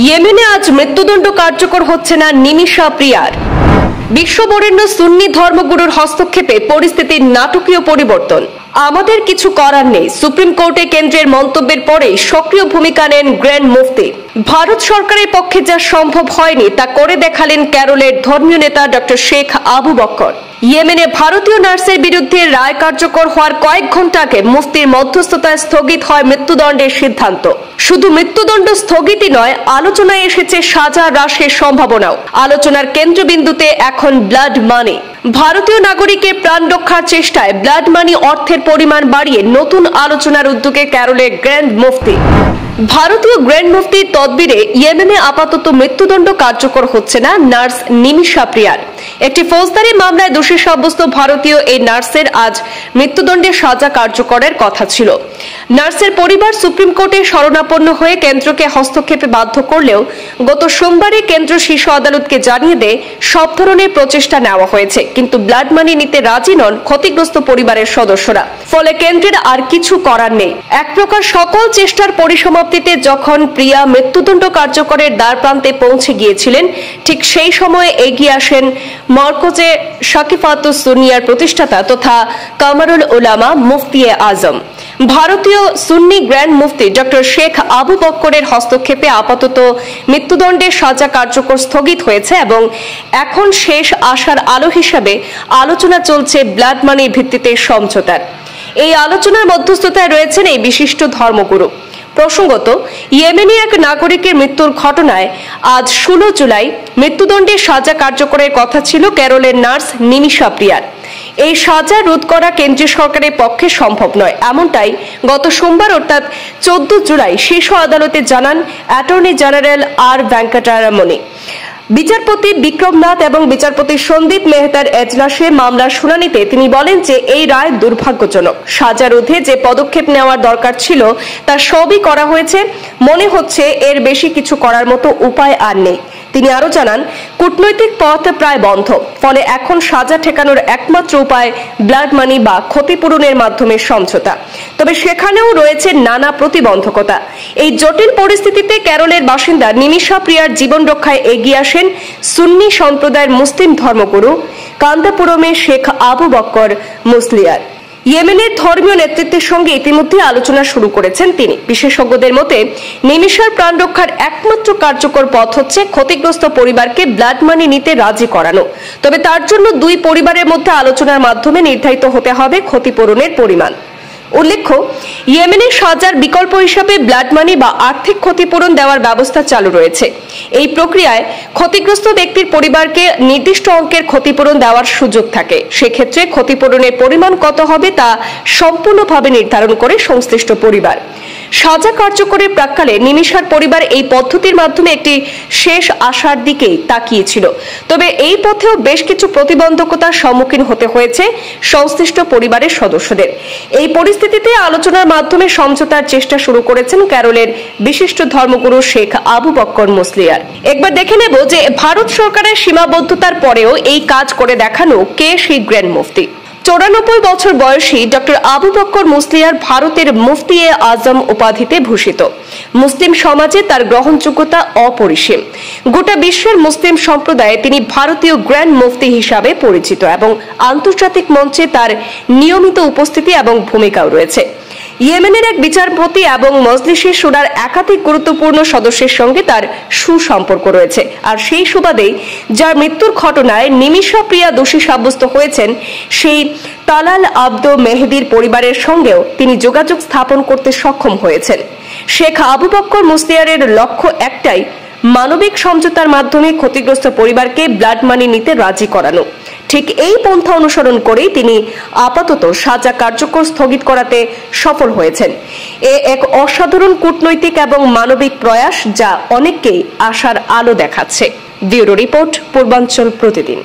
ইয়েমেনে আজ মৃত্যুদণ্ড কার্যকর হচ্ছে না নিমিষা প্রিয়ার। বিশ্ববরেণ্য সুন্নি ধর্মগুরুর হস্তক্ষেপে পরিস্থিতির নাটকীয় পরিবর্তন। আমাদের কিছু করার নেই, সুপ্রিম কোর্টে কেন্দ্রের মন্তব্যের পরে সক্রিয় ভূমিকা নেন গ্র্যান্ড মুফতি। ভারত সরকারের পক্ষে যা সম্ভব হয়নি তা করে দেখালেন কেরলের ধর্মীয় নেতা ডক্টর শেখ আবু বক্কর। ইয়েমেনে ভারতীয় নার্সের বিরুদ্ধে রায় কার্যকর হওয়ার কয়েক ঘন্টা আগে মুফতির মধ্যস্থতায় স্থগিত হয় মৃত্যুদণ্ডের সিদ্ধান্ত। শুধু মৃত্যুদণ্ড স্থগিতই নয়, আলোচনায় এসেছে সাজা হ্রাসের সম্ভাবনাও। আলোচনার কেন্দ্রবিন্দুতে এখন ব্লাড মানি। ভারতীয় নাগরিকের প্রাণ রক্ষার চেষ্টায় ব্লাড মানি অর্থের পরিমাণ বাড়িয়ে নতুন আলোচনার উদ্যোগে কেরলের গ্র্যান্ড মুফতি। ভারতীয় গ্র্যান্ড মুফতির তদবিরে ইয়েমেনে আপাতত মৃত্যুদণ্ড কার্যকর হচ্ছে না নার্স নিমিষা প্রিয়ার। একটি ফৌজদারি মামলায় দোষী সাব্যস্ত ভারতীয় এই নার্সের আজ মৃত্যুদণ্ডের সাজা কার্যকরের কথা ছিল। নার্সের পরিবার সুপ্রিম কোর্টে শরণাপন্ন হয়ে কেন্দ্রকে হস্তক্ষেপে বাধ্য করলেও গত সোমবারে কেন্দ্র শীর্ষ আদালতকে জানিয়ে দেয় সব ধরনের প্রচেষ্টা নেওয়া হয়েছে, কিন্তু ব্লাড মানি নিতে রাজি নন ক্ষতিগ্রস্ত পরিবারের সদস্যরা। ফলে কেন্দ্রের আর কিছু করার নেই। এক প্রকার সকল চেষ্টার পরিসমাপ্তিতে যখন প্রিয়া মৃত্যুদণ্ড কার্যকরের দ্বার প্রান্তে পৌঁছে গিয়েছিলেন, ঠিক সেই সময়ে এগিয়ে আসেন মরকজে শাকিফাতুস সুন্নিয়ার প্রতিষ্ঠাতা তথা কামারুল উলামা মুফতি আজম। ভারতীয় সুন্নি গ্র্যান্ড মুফতি ডক্টর শেখ আবু বক্করের হস্তক্ষেপে আপাতত মৃত্যুদণ্ডের সাজা কার্যকর স্থগিত হয়েছে এবং এখন শেষ আশার আলো হিসাবে আলোচনা চলছে ব্লাড মানি ভিত্তিতে সমঝোতার। এই আলোচনার মধ্যস্থতায় রয়েছেন এই বিশিষ্ট ধর্মগুরু। প্রসঙ্গত, ইয়েমেনি এক নাগরিকের মৃত্যুর ঘটনায় আজ 16 জুলাই মৃত্যুদণ্ডের সাজা কার্যকরের কথা ছিল কেরলের নার্স নিমিষা প্রিয়ার। এই সাজা রোধ করা কেন্দ্রীয় সরকারের পক্ষে সম্ভব নয়, এমনটাই গত সোমবার অর্থাৎ 14 জুলাই শীর্ষ আদালতে জানান অ্যাটর্নি জেনারেল আর ভেঙ্কটারমণি। বিচারপতি বিক্রম নাথ এবং বিচারপতি সন্দীপ মেহতার এজলাসে মামলার শুনানিতে তিনি বলেন যে এই রায় দুর্ভাগ্যজনক। সাজা রোধে যে পদক্ষেপ নেওয়ার দরকার ছিল তা সবই করা হয়েছে। মনে হচ্ছে এর বেশি কিছু করার মতো উপায় আর নেই। তিনি আরো জানান, কূটনৈতিক পথ প্রায় বন্ধ, ফলে এখন সাজা ঠেকানোর একমাত্র উপায় ব্লাড মানি বা ক্ষতিপূরণের মাধ্যমে সমঝোতা। তবে সেখানেও রয়েছে নানা প্রতিবন্ধকতা। এই জটিল পরিস্থিতিতে কেরলের বাসিন্দা নিমিষা প্রিয়ার জীবন রক্ষায় এগিয়ে আসেন সুন্নি সম্প্রদায়ের মুসলিম ধর্মগুরু কান্দাপুরমের শেখ আবু বক্কর মুসলিয়ার। ইয়েমেনের ধর্মীয় নেতৃত্বের সঙ্গে ইতিমধ্যে আলোচনা শুরু করেছেন তিনি। বিশেষজ্ঞদের মতে নিমিষার প্রাণ রক্ষার একমাত্র কার্যকর পথ হচ্ছে ক্ষতিগ্রস্ত পরিবারকে ব্লাড মানি নিতে রাজি করানো। তবে তার জন্য দুই পরিবারের মধ্যে আলোচনার মাধ্যমে নির্ধারিত হতে হবে ক্ষতিপূরণের পরিমাণ। উল্লেখ্য, ইয়েমেনের সাজার বিকল্প হিসাবে ব্লাড মানি বা আর্থিক ক্ষতিপূরণ দেওয়ার ব্যবস্থা চালু রয়েছে। এই প্রক্রিয়ায় ক্ষতিগ্রস্ত ব্যক্তির পরিবারকে নির্দিষ্ট অঙ্কের ক্ষতিপূরণ দেওয়ার সুযোগ থাকে। সেক্ষেত্রে ক্ষতিপূরণের পরিমাণ কত হবে তা সম্পূর্ণভাবে নির্ধারণ করে সংশ্লিষ্ট পরিবার। সাজা কার্যকরের প্রাক্কালে নিমিষার পরিবার এই পদ্ধতির মাধ্যমে একটি শেষ আশার দিকেই তাকিয়েছিল। তবে এই পথেও বেশ কিছু প্রতিবন্ধকতার সম্মুখীন হতে হয়েছে সংশ্লিষ্ট পরিবারের সদস্যদের। এই পরিস্থিতিতে আলোচনার মাধ্যমে সমঝোতার চেষ্টা শুরু করেছেন কেরলের বিশিষ্ট ধর্মগুরু শেখ আবু বক্কর মুসলিয়ার। একবার দেখে নেব যে ভারত সরকারের সীমাবদ্ধতার পরেও এই কাজ করে দেখানো কে সেই গ্র্যান্ড মুফতি। 94 বছর বয়সী ডক্টর আবু বক্কর মুসলিয়ার ভারতের মুফতি আজম উপাধিতে ভূষিত। মুসলিম সমাজে তার গ্রহণযোগ্যতা অপরিসীম। গোটা বিশ্বের মুসলিম সম্প্রদায়ে তিনি ভারতীয় গ্র্যান্ড মুফতি হিসাবে পরিচিত এবং আন্তর্জাতিক মঞ্চে তার নিয়মিত উপস্থিতি এবং ভূমিকাও রয়েছে। ইয়েমেনের এক বিচারপতি এবং মজলিসে শুরার একাধিক গুরুত্বপূর্ণ সদস্যের সঙ্গে তার সুসম্পর্ক রয়েছে। আর সেই সুবাদেই যার মৃত্যুর ঘটনায় নিমিষা প্রিয়া দোষী সাব্যস্ত হয়েছেন, সেই তালাল আব্দ মেহেদির পরিবারের সঙ্গেও তিনি যোগাযোগ স্থাপন করতে সক্ষম হয়েছেন। শেখ আবু বক্কর মুসলিয়ারের লক্ষ্য একটাই, মানবিক সমঝোতার মাধ্যমে ক্ষতিগ্রস্ত পরিবারকে ব্লাড মানি নিতে রাজি করানো। ঠিক এই পন্থা অনুসরণ করেই তিনি আপাতত সাজা কার্যকর স্থগিত করাতে সফল হয়েছেন। এক অসাধারণ কূটনৈতিক এবং মানবিক প্রয়াস, যা অনেককেই আশার আলো দেখাচ্ছে। ব্যুরো রিপোর্ট, পূর্বাঞ্চল প্রতিদিন।